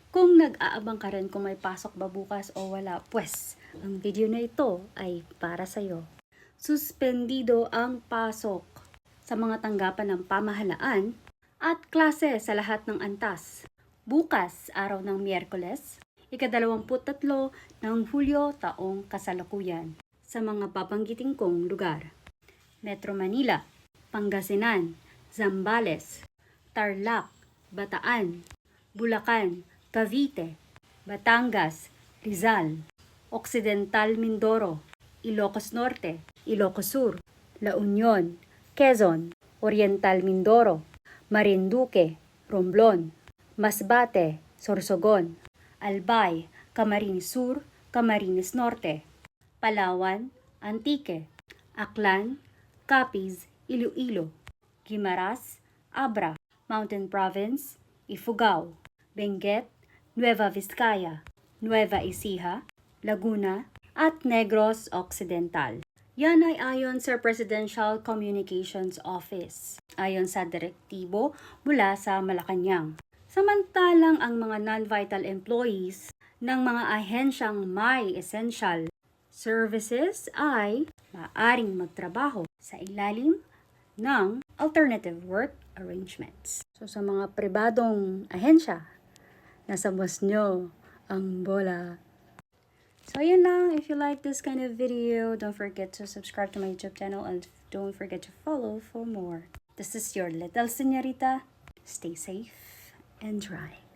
Kung nag-aabang ka rin kung may pasok ba bukas o wala, pues, ang video na ito ay para sa'yo. Suspendido ang pasok sa mga tanggapan ng pamahalaan at klase sa lahat ng antas. Bukas, araw ng Miyerkules, ika-23 ng Hulyo taong kasalukuyan sa mga babanggiting kong lugar. Metro Manila, Pangasinan, Zambales, Tarlac, Bataan, Bulacan, Cavite, Batangas, Rizal, Occidental Mindoro, Ilocos Norte, Ilocos Sur, La Union, Quezon, Oriental Mindoro, Marinduque, Romblon, Masbate, Sorsogon, Albay, Camarines Sur, Camarines Norte, Palawan, Antique, Aklan, Capiz, Iloilo, Guimaras, Abra, Mountain Province, Ifugao, Benguet, Nueva Vizcaya, Nueva Ecija, Laguna, at Negros Occidental. Yan ay ayon sa Presidential Communications Office, ayon sa direktibo mula sa Malacanang. Samantalang ang mga non-vital employees ng mga ahensyang may essential services ay maaaring magtrabaho sa ilalim ng alternative work arrangements. So sa mga pribadong ahensya, nasa boss nyo ang bola. So yun lang. If you like this kind of video, don't forget to subscribe to my YouTube channel and don't forget to follow for more. This is your little señorita. Stay safe and dry.